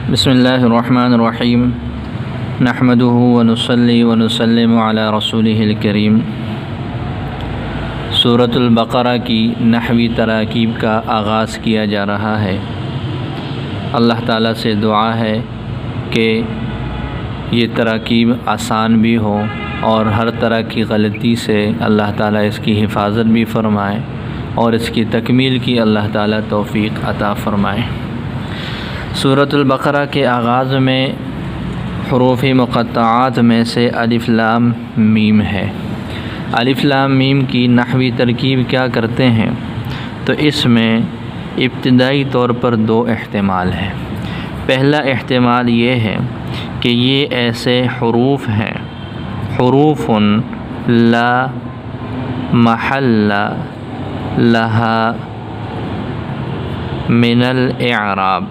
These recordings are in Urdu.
بسم اللہ الرحمن الرحیم نحمده ونصلی ونسلم علی رسولہ الکریم۔ سورۃ البقرہ کی نحوی تراکیب کا آغاز کیا جا رہا ہے۔ اللہ تعالیٰ سے دعا ہے کہ یہ تراکیب آسان بھی ہو اور ہر طرح کی غلطی سے اللہ تعالیٰ اس کی حفاظت بھی فرمائے اور اس کی تکمیل کی اللہ تعالیٰ توفیق عطا فرمائے۔ سورۃ البقرہ کے آغاز میں حروف مقطعات میں سے الف لام میم ہے۔ الف لام میم کی نحوی ترکیب کیا کرتے ہیں؟ تو اس میں ابتدائی طور پر دو احتمال ہیں۔ پہلا احتمال یہ ہے کہ یہ ایسے حروف ہیں، حروف لا محل لہا من الاعراب،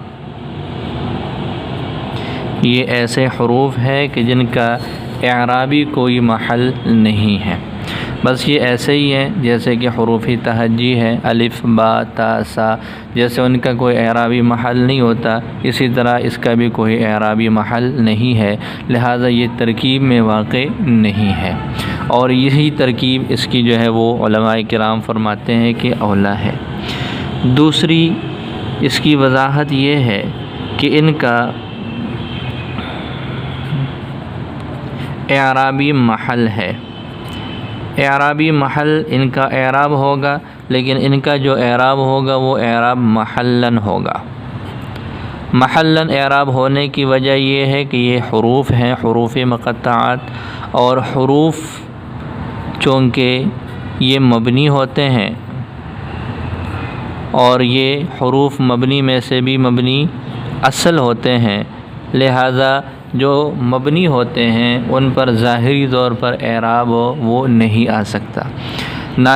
یہ ایسے حروف ہیں کہ جن کا اعرابی کوئی محل نہیں ہے، بس یہ ایسے ہی ہیں جیسے کہ حروف تہجی ہے، الف با تا سا، جیسے ان کا کوئی اعرابی محل نہیں ہوتا، اسی طرح اس کا بھی کوئی اعرابی محل نہیں ہے، لہٰذا یہ ترکیب میں واقع نہیں ہے، اور یہی ترکیب اس کی جو ہے وہ علماء کرام فرماتے ہیں کہ اولیٰ ہے۔ دوسری اس کی وضاحت یہ ہے کہ ان کا اعرابی محل ہے، اعرابی محل ان کا اعراب ہوگا، لیکن ان کا جو اعراب ہوگا وہ اعراب محلن ہوگا۔ محلن اعراب ہونے کی وجہ یہ ہے کہ یہ حروف ہیں، حروف مقطعات، اور حروف چونکہ یہ مبنی ہوتے ہیں اور یہ حروف مبنی میں سے بھی مبنی اصل ہوتے ہیں، لہذا جو مبنی ہوتے ہیں ان پر ظاہری طور پر اعراب وہ نہیں آ سکتا، نہ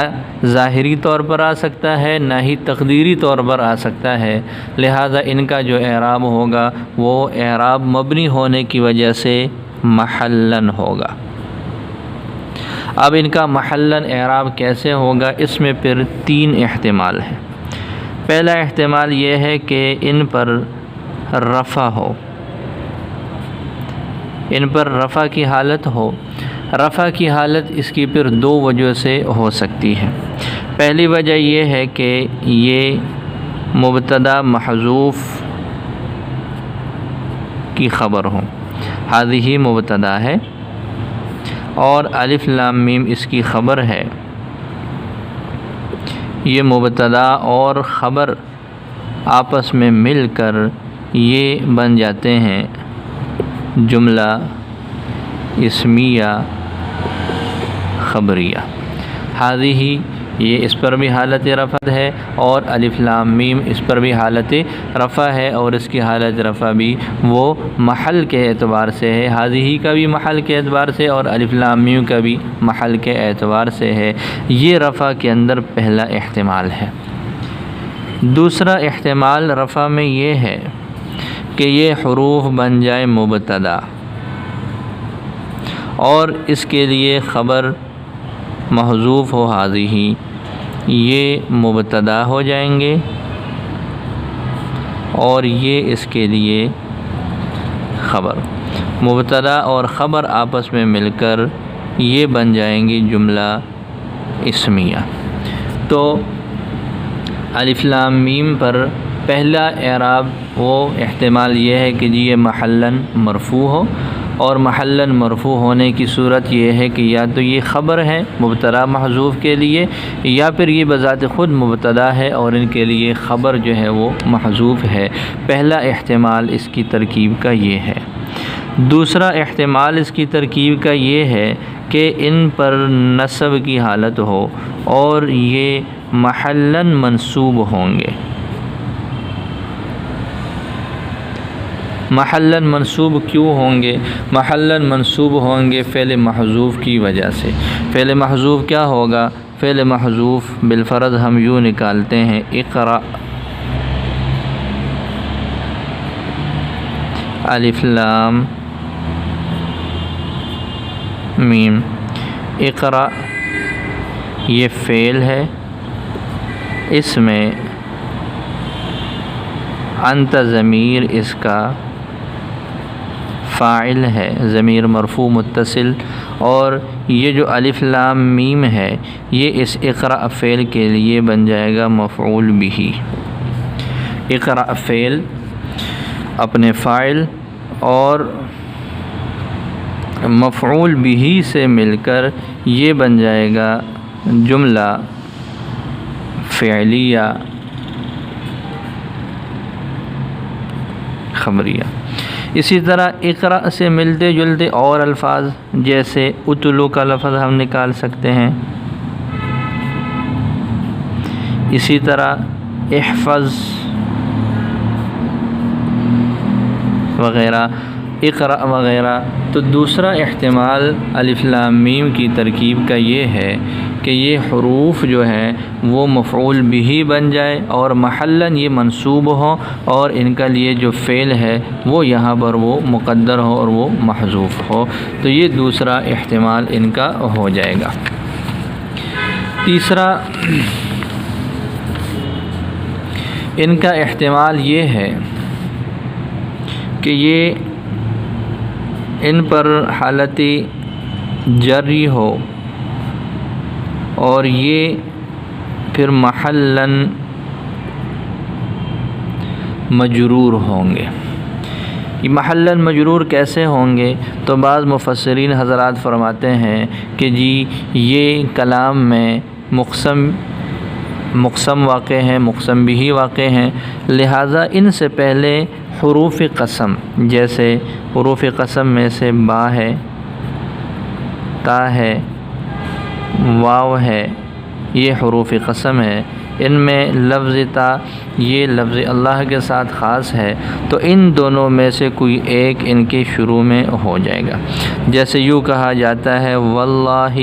ظاہری طور پر آ سکتا ہے نہ ہی تقدیری طور پر آ سکتا ہے، لہذا ان کا جو اعراب ہوگا وہ اعراب مبنی ہونے کی وجہ سے محلن ہوگا۔ اب ان کا محلن اعراب کیسے ہوگا؟ اس میں پھر تین احتمال ہیں۔ پہلا احتمال یہ ہے کہ ان پر رفع ہو، ان پر رفع کی حالت ہو۔ رفع کی حالت اس کی پھر دو وجہ سے ہو سکتی ہے۔ پہلی وجہ یہ ہے کہ یہ مبتدا محذوف کی خبر ہو، ہذہ مبتدا ہے اور الف لام میم اس کی خبر ہے، یہ مبتدا اور خبر آپس میں مل کر یہ بن جاتے ہیں جملہ اسمیہ خبریہ۔ ہذہ یہ اس پر بھی حالت رفع ہے اور الف لام میم اس پر بھی حالت رفع ہے، اور اس کی حالت رفع بھی وہ محل کے اعتبار سے ہے، ہذہ کا بھی محل کے اعتبار سے اور الف لام میم کا بھی محل کے اعتبار سے ہے۔ یہ رفع کے اندر پہلا احتمال ہے۔ دوسرا احتمال رفع میں یہ ہے کہ یہ حروف بن جائے مبتدا اور اس کے لیے خبر محذوف ہو، ہذہ یہ مبتدا ہو جائیں گے اور یہ اس کے لیے خبر، مبتدا اور خبر آپس میں مل کر یہ بن جائیں گی جملہ اسمیہ۔ تو الف لام میم پر پہلا اعراب وہ احتمال یہ ہے کہ جی یہ محلن مرفوع ہو، اور محلن مرفوع ہونے کی صورت یہ ہے کہ یا تو یہ خبر ہے مبتدا محذوف کے لیے، یا پھر یہ بذات خود مبتدا ہے اور ان کے لیے خبر جو ہے وہ محذوف ہے۔ پہلا احتمال اس کی ترکیب کا یہ ہے۔ دوسرا احتمال اس کی ترکیب کا یہ ہے کہ ان پر نصب کی حالت ہو اور یہ محلن منصوب ہوں گے۔ محلن منصوب کیوں ہوں گے؟ محلن منصوب ہوں گے فعل محذوف کی وجہ سے۔ فعل محذوف کیا ہوگا؟ فعل محذوف بالفرض ہم یوں نکالتے ہیں، اقرأ الف لام میم، اقرأ یہ فعل ہے، اس میں انت ضمیر اس کا فاعل ہے، ضمیر مرفوع متصل، اور یہ جو الف لام میم ہے یہ اس اقرأ فعل کے لیے بن جائے گا مفعول بہ۔ اقرأ فعل اپنے فاعل اور مفعول بہ سے مل کر یہ بن جائے گا جملہ فعلیہ خبریہ۔ اسی طرح اقرأ سے ملتے جلتے اور الفاظ جیسے اتلو کا لفظ ہم نکال سکتے ہیں، اسی طرح احفظ وغیرہ، اقرأ وغیرہ۔ تو دوسرا احتمال الف لام میم کی ترکیب کا یہ ہے کہ یہ حروف جو ہیں وہ مفعول بہ بن جائے اور محلاً یہ منصوب ہو، اور ان کا لیے جو فعل ہے وہ یہاں پر وہ مقدر ہو اور وہ محذوف ہو۔ تو یہ دوسرا احتمال ان کا ہو جائے گا۔ تیسرا ان کا احتمال یہ ہے کہ یہ ان پر حالت جری ہو اور یہ پھر محلاً مجرور ہوں گے۔ یہ محلاً مجرور کیسے ہوں گے؟ تو بعض مفسرین حضرات فرماتے ہیں کہ جی یہ کلام میں مقسم واقع ہیں، مقسم بھی واقع ہیں، لہٰذا ان سے پہلے حروف قسم، جیسے حروف قسم میں سے با ہے، تا ہے، واو ہے، یہ حروف قسم ہے، ان میں لفظ تا یہ لفظ اللہ کے ساتھ خاص ہے، تو ان دونوں میں سے کوئی ایک ان کے شروع میں ہو جائے گا۔ جیسے یوں کہا جاتا ہے واللہ،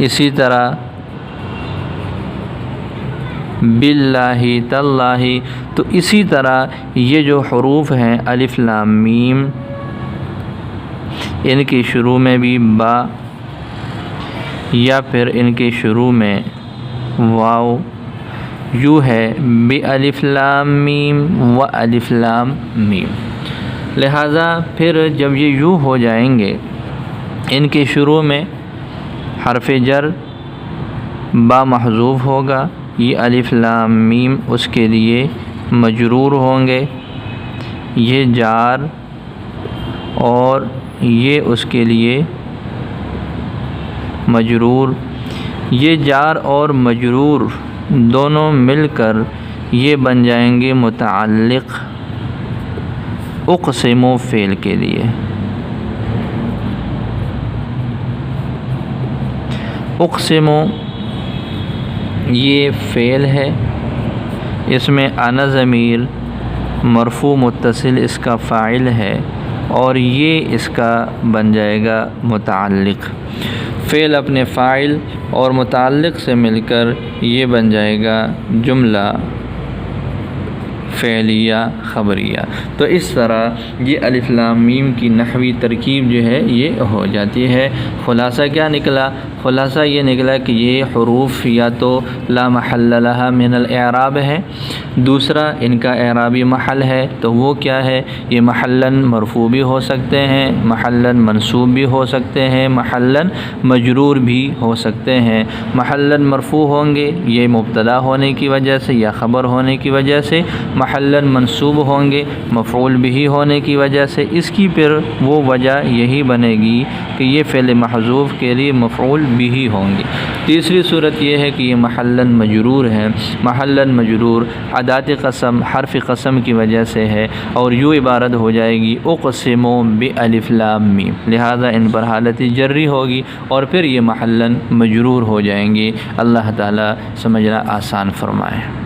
اسی طرح باللہ، تاللہ۔ تو اسی طرح یہ جو حروف ہیں الف لام میم، ان کے شروع میں بھی با یا پھر ان کے شروع میں واو، یوں ہے بالف لام میم و الف لام میم۔ لہذا پھر جب یہ یوں ہو جائیں گے، ان کے شروع میں حرف جر با محذوف ہوگا، یہ الف لام میم اس کے لیے مجرور ہوں گے، یہ جار اور یہ اس کے لیے مجرور، یہ جار اور مجرور دونوں مل کر یہ بن جائیں گے متعلق اقسم فعل کے لیے۔ اقسم یہ فعل ہے، اس میں انا ضمیر مرفوع متصل اس کا فاعل ہے، اور یہ اس کا بن جائے گا متعلق۔ فعل اپنے فاعل اور متعلق سے مل کر یہ بن جائے گا جملہ فعلیہ خبریہ۔ تو اس طرح یہ الف لام میم کی نحوی ترکیب جو ہے یہ ہو جاتی ہے۔ خلاصہ کیا نکلا؟ خلاصہ یہ نکلا کہ یہ حروف یا تو لا محل لها من الاعراب ہے، دوسرا ان کا اعرابی محل ہے، تو وہ کیا ہے؟ یہ محلاً مرفوع بھی ہو سکتے ہیں، محلاً منصوب بھی ہو سکتے ہیں، محلاً مجرور بھی ہو سکتے ہیں۔ محلاً مرفوع ہوں گے یہ مبتدا ہونے کی وجہ سے یا خبر ہونے کی وجہ سے، محلاً منصوب ہوں گے مفعول بھی ہونے کی وجہ سے۔ اس کی پھر وہ وجہ یہی بنے گی کہ یہ فعل محذوف کے لیے مفعول بھی ہوں گے۔ تیسری صورت یہ ہے کہ یہ محلاً مجرور ہے، محلاً مجرور ادات قسم حرف قسم کی وجہ سے ہے، اور یوں عبارت ہو جائے گی اقسم بالف لام میم، لہذا ان پر حالت جری ہوگی اور پھر یہ محلاً مجرور ہو جائیں گے۔ اللہ تعالیٰ سمجھنا آسان فرمائے۔